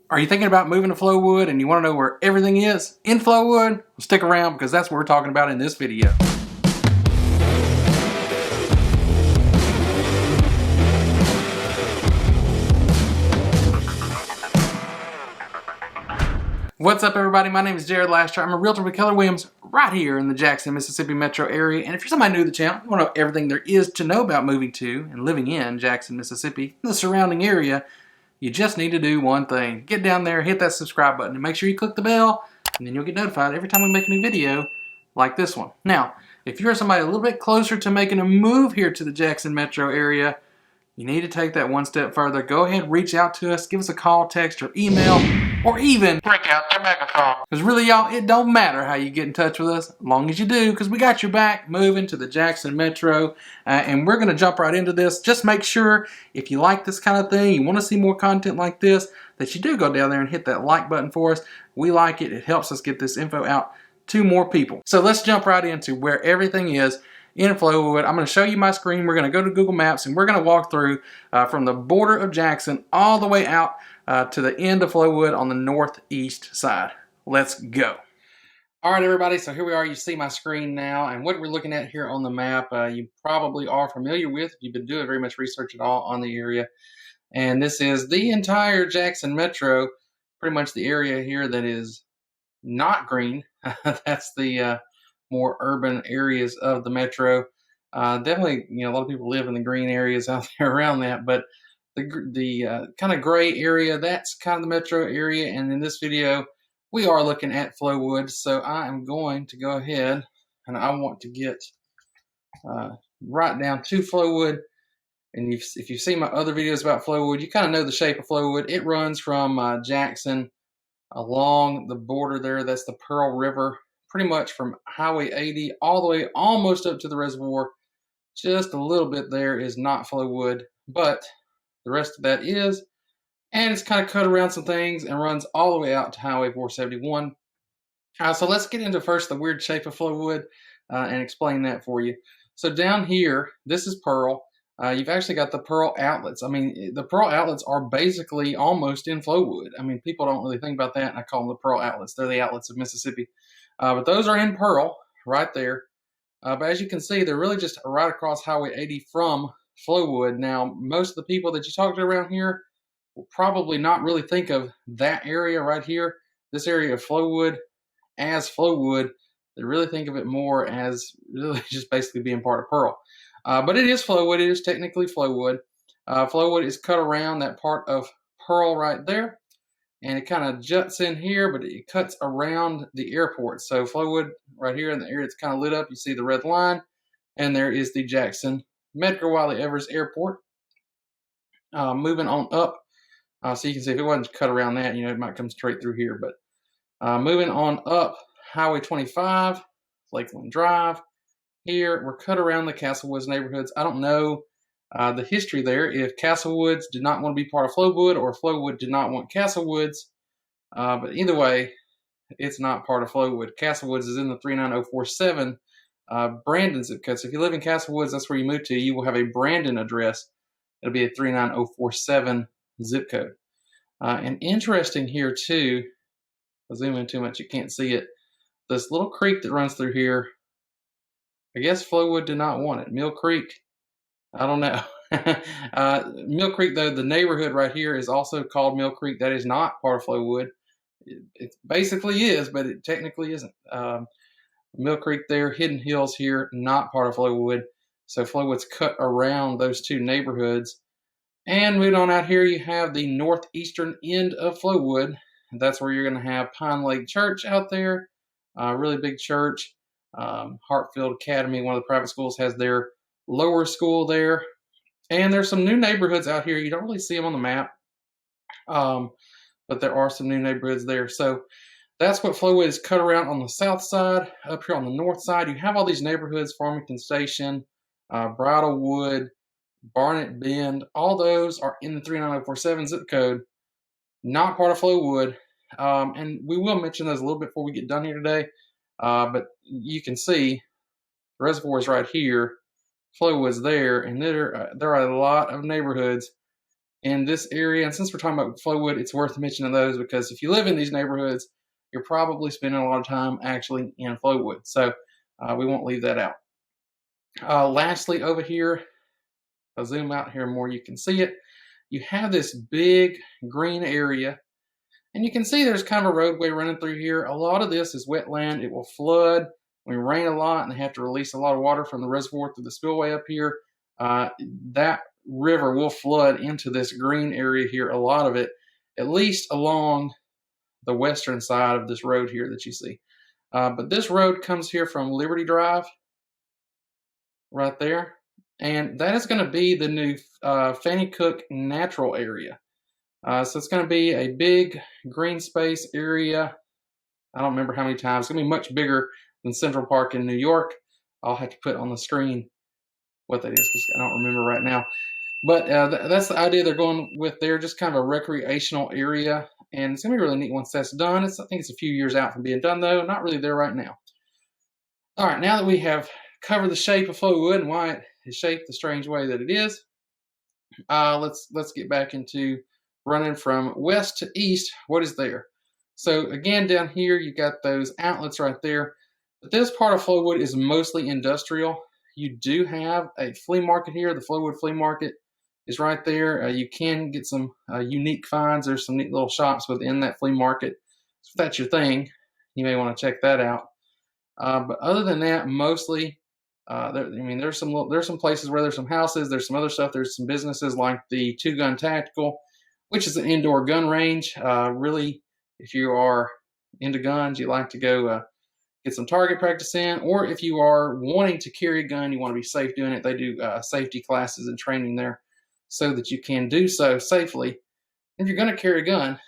Are you thinking about moving to Flowood and you want to know where everything is in Flowood? Well, stick around because that's what we're talking about in this video. What's up, everybody? My name is Jared Lasher. I'm a realtor with Keller Williams right here in the Jackson, Mississippi metro area. And if you're somebody new to the channel, you want to know everything there is to know about moving to and living in Jackson, Mississippi, and the surrounding area, you just need to do one thing. Get down there, hit that subscribe button, and make sure you click the bell, and then you'll get notified every time we make a new video like this one. Now, if you're somebody a little bit closer to making a move here to the Jackson metro area, you need to take that one step further. Go ahead, reach out to us, give us a call, text, or email, or even break out your megaphone. Because really, y'all, it don't matter how you get in touch with us, as long as you do, because we got your back moving to the Jackson Metro. And we're going to jump right into this. Just make sure, if you like this kind of thing, you want to see more content like this, that you do go down there and hit that like button for us. We like it. It helps us get this info out to more people. So let's jump right into where everything is in Flowood. I'm going to show you my screen. We're going to go to Google Maps and we're going to walk through from the border of Jackson all the way out to the end of Flowood on the northeast side. Let's go. All right, everybody, so here we are. You see my screen now, and what we're looking at here on the map, you probably are familiar with if you've been doing very much research at all on the area. And this is the entire Jackson Metro, pretty much the area here that is not green. That's the more urban areas of the metro. Definitely, a lot of people live in the green areas out there around that, but the kind of gray area, that's kind of the metro area. And in this video, we are looking at Flowood. So I am going to go ahead and I want to get right down to Flowood. And if you've seen my other videos about Flowood, you kind of know the shape of Flowood. It runs from Jackson along the border there. That's the Pearl River, pretty much from Highway 80 all the way almost up to the reservoir. Just a little bit there is not Flowood, but the rest of that is. And it's kind of cut around some things and runs all the way out to Highway 471. So let's get into first the weird shape of Flowood and explain that for you. So down here, this is Pearl. You've actually got the Pearl outlets. I mean, the Pearl outlets are basically almost in Flowood. I mean, people don't really think about that, and I call them the Pearl outlets. They're the outlets of Mississippi. But those are in Pearl right there. But as you can see, they're really just right across Highway 80 from Flowood. Now, most of the people that you talk to around here will probably not really think of that area right here, this area of Flowood, as Flowood. They really think of it more as really just basically being part of Pearl. But it is Flowood. It is technically Flowood. Flowood is cut around that part of Pearl right there. And it kind of juts in here, but it cuts around the airport. So Flowood right here in the area, it's kind of lit up. You see the red line. And there is the Jackson Medgar Wiley Evers Airport. Moving on up. So you can see if it wasn't cut around that, it might come straight through here. But moving on up, Highway 25, Lakeland Drive. Here, we're cut around the Castlewoods neighborhoods. I don't know the history there, if Castlewoods did not want to be part of Flowood or Flowood did not want Castlewoods. But either way, it's not part of Flowood. Castlewoods is in the 39047 Brandon zip code. So if you live in Castlewoods, that's where you move to. You will have a Brandon address. It'll be a 39047 zip code. And interesting here too, if I zoom in too much, you can't see it. This little creek that runs through here, I guess Flowood did not want it. Mill Creek, I don't know. Mill Creek, though, the neighborhood right here is also called Mill Creek. That is not part of Flowood. It basically is, but it technically isn't. Mill Creek there, Hidden Hills here, not part of Flowood. So Flowood's cut around those two neighborhoods. And moving on out here, you have the northeastern end of Flowood. That's where you're going to have Pine Lake Church out there. Really big church. Hartfield Academy, one of the private schools, has their lower school there. And there's some new neighborhoods out here. You don't really see them on the map. But there are some new neighborhoods there. So that's what Flowood is cut around on the south side. Up here on the north side, you have all these neighborhoods, Farmington Station, Bridlewood, Barnett Bend. All those are in the 39047 zip code. Not part of Flowood. And we will mention those a little bit before we get done here today. But you can see the reservoir is right here. Flowood's there, and there are a lot of neighborhoods in this area. And since we're talking about Flowood, it's worth mentioning those because if you live in these neighborhoods, you're probably spending a lot of time actually in Flowood. So we won't leave that out. Lastly, over here, I'll zoom out here more, you can see it. You have this big green area, and you can see there's kind of a roadway running through here. A lot of this is wetland. It will flood when it rains a lot, and they have to release a lot of water from the reservoir through the spillway up here. That river will flood into this green area here, a lot of it, at least along the western side of this road here that you see. But this road comes here from Liberty Drive, right there. And that is going to be the new Fanny Cook natural area. So it's going to be a big green space area. I don't remember how many times. It's going to be much bigger than Central Park in New York. I'll have to put on the screen what that is because I don't remember right now. But that's the idea they're going with there, just kind of a recreational area. And it's going to be really neat once that's done. I think it's a few years out from being done, though. Not really there right now. All right, now that we have covered the shape of Flowood and why it is shaped the strange way that it is, let's get back into running from west to east. What is there? So again, down here you got those outlets right there. But this part of Flowood is mostly industrial. You do have a flea market here. The Flowood Flea Market is right there. You can get some unique finds. There's some neat little shops within that flea market. So if that's your thing, you may want to check that out. But other than that, mostly, there's some places where there's some houses. There's some other stuff. There's some businesses like the Two Gun Tactical, which is an indoor gun range. Really, if you are into guns, you like to go get some target practice in, or if you are wanting to carry a gun, you want to be safe doing it, they do safety classes and training there so that you can do so safely. If you're going to carry a gun,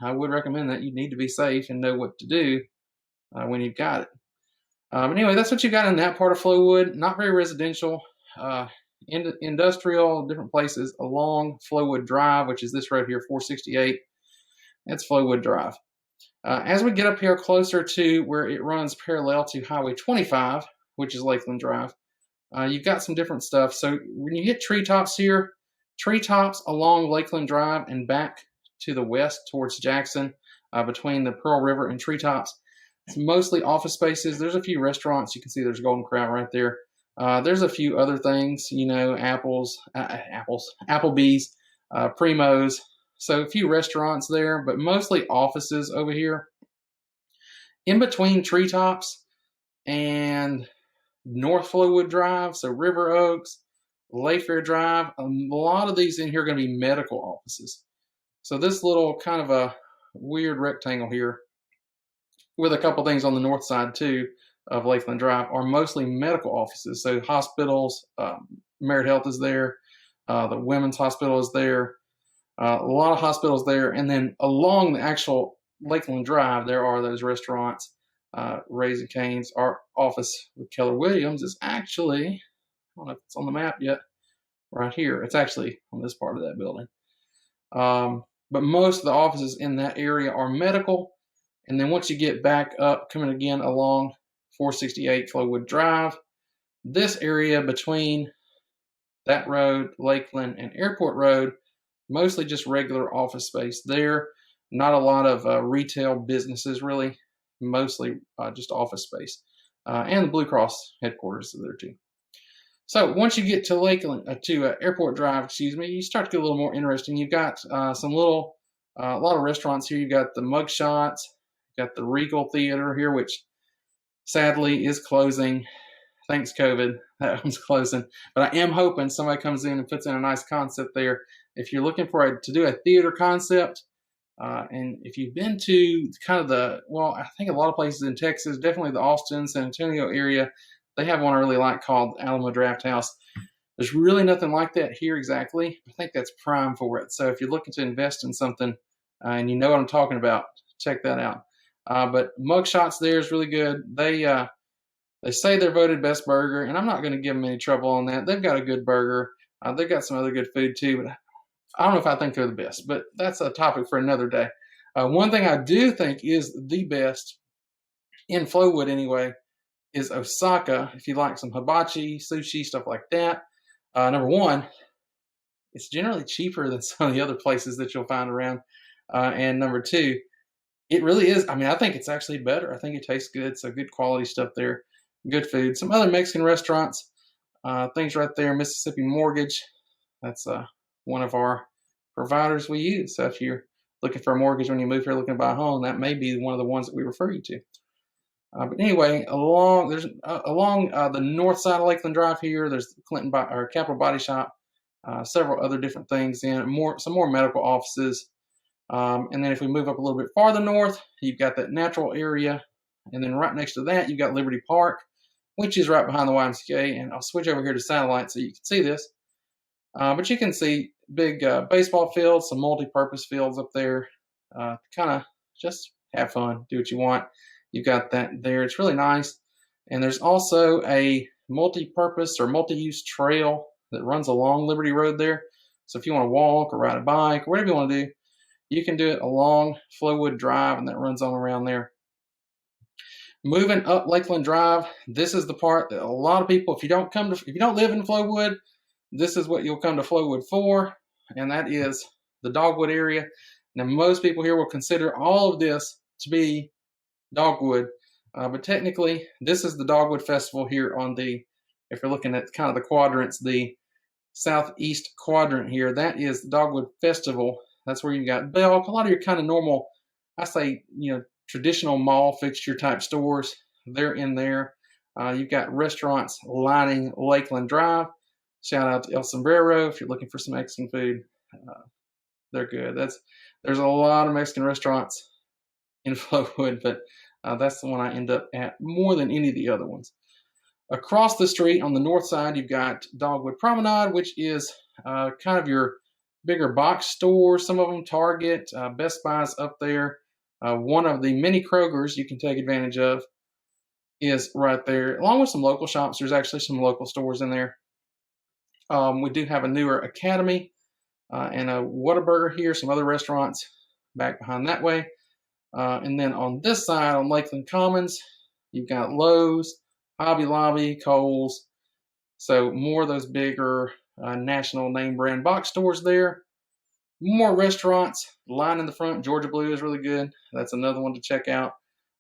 I would recommend that you need to be safe and know what to do when you've got it. But anyway, that's what you got in that part of Flowood. Not very residential, industrial, different places along Flowood Drive, which is this road here, 468. That's Flowood Drive. As we get up here closer to where it runs parallel to Highway 25, which is Lakeland Drive, you've got some different stuff. So when you hit treetops here, treetops along Lakeland Drive and back to the west towards Jackson, between the Pearl River and treetops, it's mostly office spaces. There's a few restaurants. You can see there's Golden Corral right there. There's a few other things, Applebee's, Primo's. So a few restaurants there, but mostly offices over here. In between treetops and North Flowood Drive, so River Oaks, Layfair Drive, a lot of these in here are going to be medical offices. So this little kind of a weird rectangle here with a couple things on the north side too of Lakeland Drive are mostly medical offices. So hospitals, Merit Health is there, the Women's Hospital is there, a lot of hospitals there. And then along the actual Lakeland Drive, there are those restaurants. Raising Cane's, our office with Keller Williams is actually, I don't know if it's on the map yet, right here. It's actually on this part of that building. But most of the offices in that area are medical. And then once you get back up, coming again along 468 Flowood Drive, this area between that road, Lakeland, and Airport Road, mostly just regular office space there. Not a lot of retail businesses, really. Mostly just office space. And the Blue Cross headquarters are there too. So once you get to Airport Drive, you start to get a little more interesting. You've got a lot of restaurants here. You've got the Mug Shots, you've got the Regal Theater here, which sadly is closing. Thanks, COVID. That one's closing. But I am hoping somebody comes in and puts in a nice concept there. If you're looking to do a theater concept, and if you've been to I think a lot of places in Texas, definitely the Austin, San Antonio area, they have one I really like called Alamo Draft House. There's really nothing like that here exactly. I think that's prime for it. So if you're looking to invest in something and you know what I'm talking about, check that out. But Mugshots there is really good. They say they're voted best burger, and I'm not going to give them any trouble on that. They've got a good burger. They've got some other good food too, but I don't know if I think they're the best. But that's a topic for another day. One thing I do think is the best in Flowood anyway is Osaka. If you like some hibachi, sushi, stuff like that. Number one, it's generally cheaper than some of the other places that you'll find around. And number two, it really is. I mean, I think it's actually better. I think it tastes good. So good quality stuff there. Good food. Some other Mexican restaurants, things right there. Mississippi Mortgage. That's one of our providers we use. So if you're looking for a mortgage when you move here looking to buy a home, that may be one of the ones that we refer you to. But anyway, along the north side of Lakeland Drive here, there's Capital Body Shop, several other different things in some more medical offices. And then if we move up a little bit farther north, you've got that natural area. And then right next to that, you've got Liberty Park, which is right behind the YMCA. And I'll switch over here to satellite so you can see this. But you can see big baseball fields, some multi-purpose fields up there. Kind of just have fun, do what you want. You've got that there. It's really nice. And there's also a multi-purpose or multi-use trail that runs along Liberty Road there. So if you want to walk or ride a bike or whatever you want to do, you can do it along Flowood Drive, and that runs on around there. Moving up Lakeland Drive, this is the part that a lot of people, if you don't live in Flowood, this is what you'll come to Flowood for, and that is the Dogwood area. Now, most people here will consider all of this to be Dogwood, but technically, this is the Dogwood Festival here if you're looking at kind of the quadrants, the southeast quadrant here, that is the Dogwood Festival. That's where you got Belk, a lot of your kind of normal, I say, traditional mall fixture type stores. They're in there. You've got restaurants lining Lakeland Drive. Shout out to El Sombrero if you're looking for some Mexican food. They're good. There's a lot of Mexican restaurants in Flowood, but that's the one I end up at more than any of the other ones. Across the street on the north side, you've got Dogwood Promenade, which is kind of your bigger box stores, some of them Target, Best Buy's up there. One of the many Krogers you can take advantage of is right there, along with some local shops. There's actually some local stores in there. We do have a newer Academy and a Whataburger here, some other restaurants back behind that way. And then on this side, on Lakeland Commons, you've got Lowe's, Hobby Lobby, Kohl's. So more of those bigger national name brand box stores there. More restaurants lining the front. Georgia Blue is really good. That's another one to check out.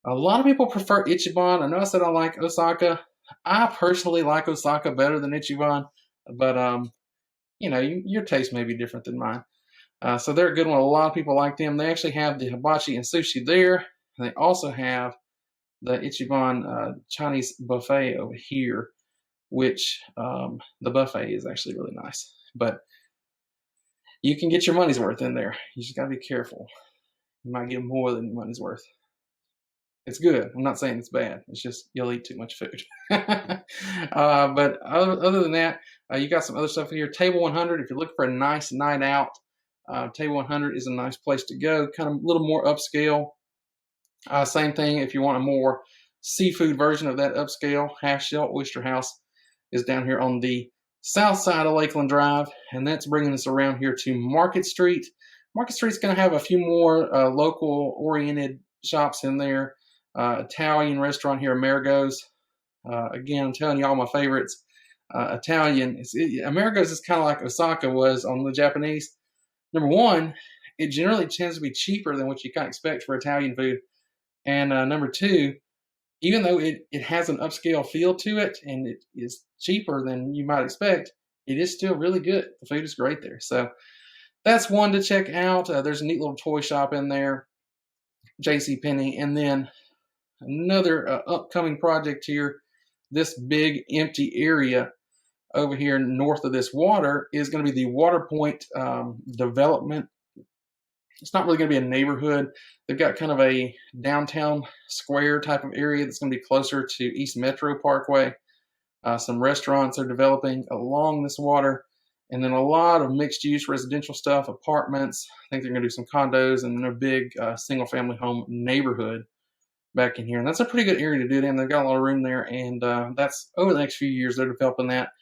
A lot of people prefer Ichiban. I know I said I like Osaka. I personally like Osaka better than Ichiban, but your taste may be different than mine. So they're a good one. A lot of people like them. They actually have the hibachi and sushi there. And they also have the Ichiban Chinese buffet over here, which the buffet is actually really nice. But you can get your money's worth in there. You just got to be careful. You might get more than your money's worth. It's good. I'm not saying it's bad. It's just you'll eat too much food. But other than that, you got some other stuff in here. Table 100, if you're looking for a nice night out, Table 100 is a nice place to go. Kind of a little more upscale. Same thing if you want a more seafood version of that upscale. Half Shell Oyster House is down here on the south side of Lakeland Drive, and that's bringing us around here to Market Street. Market Street's going to have a few more local-oriented shops in there. Italian restaurant here, Amerigo's. Again, I'm telling you all my favorites. Italian. Amerigo's is kind of like Osaka was on the Japanese. Number one, it generally tends to be cheaper than what you kind of expect for Italian food. And number two, even though it has an upscale feel to it and it is cheaper than you might expect, it is still really good. The food is great there. So that's one to check out. There's a neat little toy shop in there, JCPenney. And then another upcoming project here, this big empty area over here north of this water is going to be the Water Point development. It's not really going to be a neighborhood. They've got kind of a downtown square type of area that's going to be closer to East Metro Parkway. Some restaurants are developing along this water. And then a lot of mixed-use residential stuff, apartments. I think they're going to do some condos and then a big single-family home neighborhood back in here. And that's a pretty good area to do it in. They've got a lot of room there. And that's over the next few years they're developing that.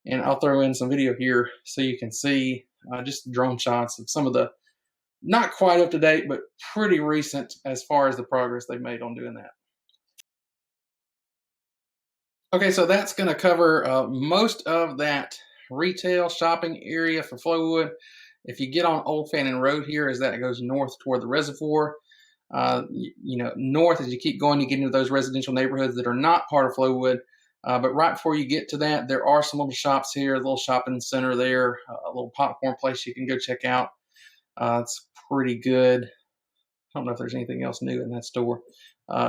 And I'll throw in some video here so you can see just drone shots of some of the not quite up to date, but pretty recent as far as the progress they've made on doing that. Okay, so that's going to cover most of that retail shopping area for Flowood. If you get on Old Fannin Road here, as that goes north toward the reservoir, north as you keep going, you get into those residential neighborhoods that are not part of Flowood. But right before you get to that, there are some little shops here, a little shopping center there, a little popcorn place you can go check out. It's pretty good. I don't know if there's anything else new in that store,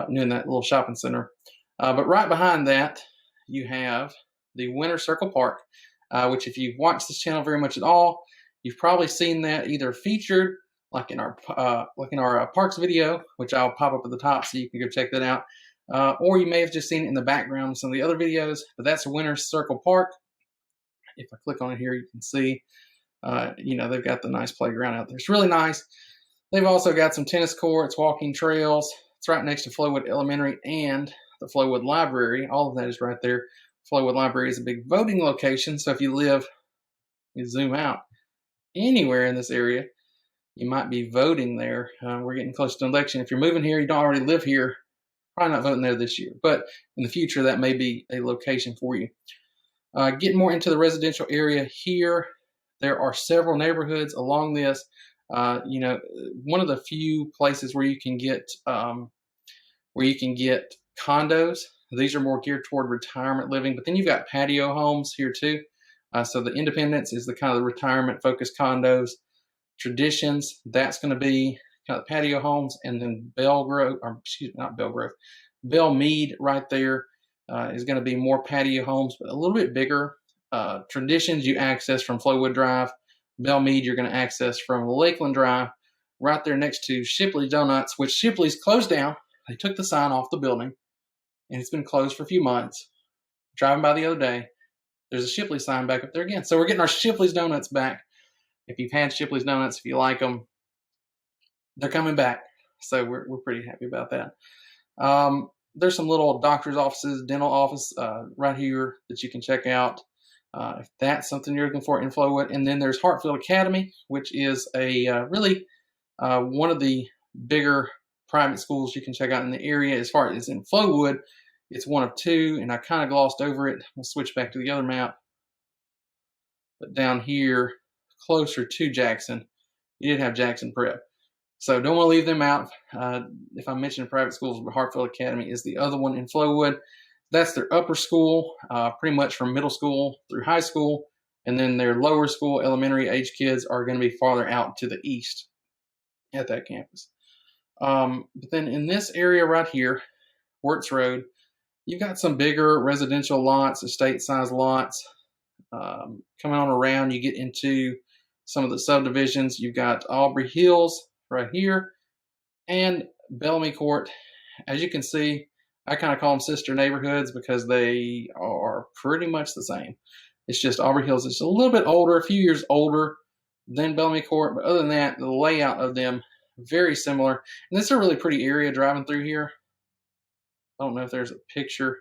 new in that little shopping center. But right behind that, you have the Winter Circle Park, which if you've watched this channel very much at all, you've probably seen that either featured like in our parks video, which I'll pop up at the top so you can go check that out. Or you may have just seen it in the background of some of the other videos, but that's Winter Circle Park. If I click on it here, you can see, they've got the nice playground out there. It's really nice. They've also got some tennis courts, walking trails. It's right next to Flowood Elementary and the Flowood Library. All of that is right there. Flowood Library is a big voting location, so if you zoom out anywhere in this area, you might be voting there. We're getting close to an election. If you're moving here, you don't already live here, probably not voting there this year, but in the future, that may be a location for you. Getting more into the residential area here, there are several neighborhoods along this. One of the few places where you can get condos. These are more geared toward retirement living, but then you've got patio homes here too. So the Independence is the kind of the retirement focused condos. Traditions, that's going to be kind of patio homes, and then Bellmead right there is going to be more patio homes, but a little bit bigger. Traditions you access from Flowood Drive. Bellmead you're going to access from Lakeland Drive, right there next to Shipley Donuts, which Shipley's closed down. They took the sign off the building, and it's been closed for a few months. Driving by the other day, there's a Shipley sign back up there again. So we're getting our Shipley's Donuts back. If you've had Shipley's Donuts, if you like them, they're coming back. So we're pretty happy about that. There's some little doctor's offices, dental office right here that you can check out if that's something you're looking for in Flowood. And then there's Hartfield Academy, which is really one of the bigger private schools you can check out in the area. As far as in Flowood, it's one of two, and I kind of glossed over it. We'll switch back to the other map. But down here, closer to Jackson, you did have Jackson Prep. So don't want to leave them out. If I mentioned private schools, Hartfield Academy is the other one in Flowood. That's their upper school, pretty much from middle school through high school. And then their lower school, elementary age kids are going to be farther out to the east at that campus. But then in this area right here, Wirtz Road, you've got some bigger residential lots, estate-sized lots. Coming on around, you get into some of the subdivisions. You've got Aubrey Hills right here and Bellamy Court. As you can see, I kind of call them sister neighborhoods because they are pretty much the same. It's just Aubrey Hills is a little bit older, a few years older than Bellamy Court, but other than that, the layout of them very similar. And this is a really pretty area driving through here. I don't know if there's a picture,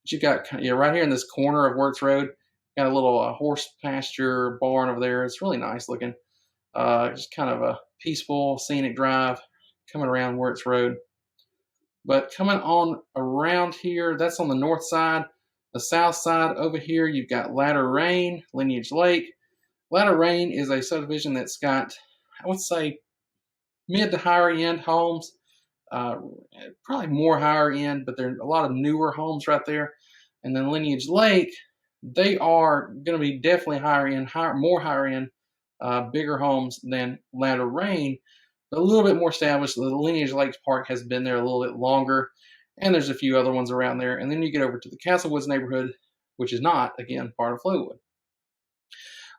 but you've got right here in this corner of Wirtz Road, got a little horse pasture barn over there. It's really nice looking. Just kind of a peaceful, scenic drive coming around Wirtz Road. But coming on around here, that's on the north side. The south side over here, you've got Ladder Rain, Lineage Lake. Ladder Rain is a subdivision that's got, I would say, mid to higher end homes. Probably more higher end, but there are a lot of newer homes right there. And then Lineage Lake, they are going to be definitely more higher end, bigger homes than Ladder Rain, but a little bit more established. The Lineage Lakes Park has been there a little bit longer, and there's a few other ones around there. And then you get over to the Castlewoods neighborhood, which is not, again, part of Flowood.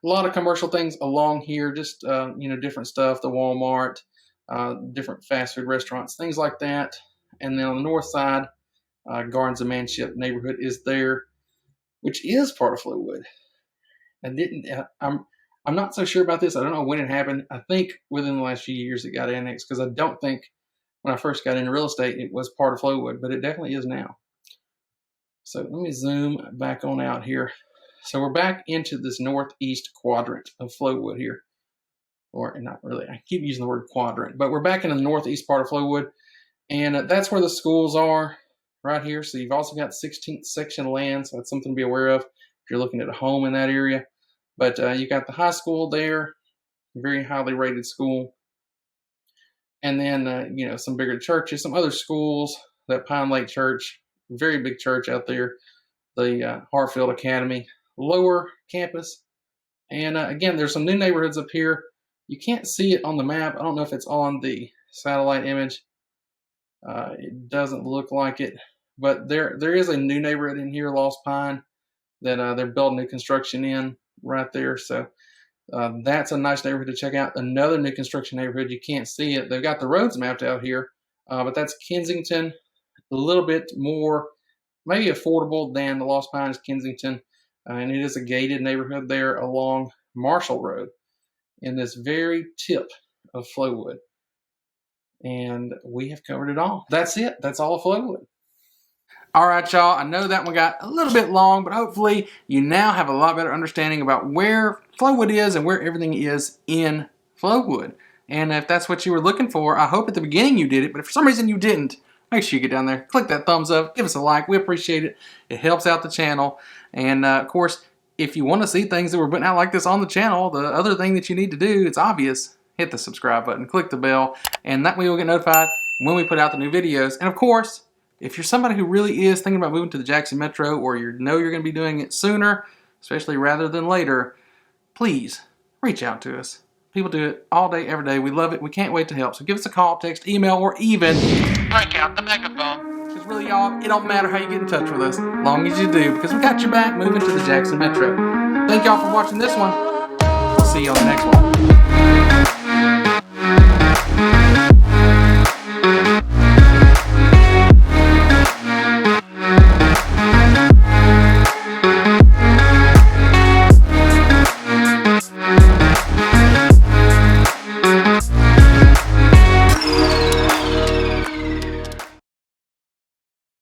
A lot of commercial things along here, just different stuff, the Walmart, different fast food restaurants, things like that. And then on the north side, Gardens and Manship neighborhood is there, which is part of Flowood. I'm not so sure about this. I don't know when it happened. I think within the last few years it got annexed, because I don't think when I first got into real estate it was part of Flowood, but it definitely is now. So let me zoom back on out here. So we're back into this northeast quadrant of Flowood here. Or not really, I keep using the word quadrant, but we're back in the northeast part of Flowood, and that's where the schools are right here. So you've also got 16th section land, so that's something to be aware of if you're looking at a home in that area. But you got the high school there, very highly rated school. And then, some bigger churches, some other schools, that Pine Lake Church, very big church out there, the Hartfield Academy, lower campus. And again, there's some new neighborhoods up here. You can't see it on the map. I don't know if it's on the satellite image. It doesn't look like it. But there is a new neighborhood in here, Lost Pine, that they're building new construction in right there. So that's a nice neighborhood to check out. Another new construction neighborhood. You can't see it. They've got the roads mapped out here. But that's Kensington. A little bit more, maybe affordable than the Lost Pines Kensington. And it is a gated neighborhood there along Marshall Road in this very tip of Flowood. And we have covered it all. That's it. That's all of Flowood. All right, y'all. I know that one got a little bit long, but hopefully you now have a lot better understanding about where Flowood is and where everything is in Flowood. And if that's what you were looking for, I hope at the beginning you did it. But if for some reason you didn't, make sure you get down there, click that thumbs up, give us a like. We appreciate it. It helps out the channel. And of course, if you want to see things that we're putting out like this on the channel, the other thing that you need to do, it's obvious, hit the subscribe button, click the bell, and that way you'll get notified when we put out the new videos. And of course, if you're somebody who really is thinking about moving to the Jackson Metro, or you know you're going to be doing it sooner, especially rather than later, please reach out to us. People do it all day, every day. We love it. We can't wait to help. So give us a call, text, email, or even break out the megaphone. Because really, y'all, it don't matter how you get in touch with us, as long as you do, because we got your back moving to the Jackson Metro. Thank y'all for watching this one. We'll see you on the next one.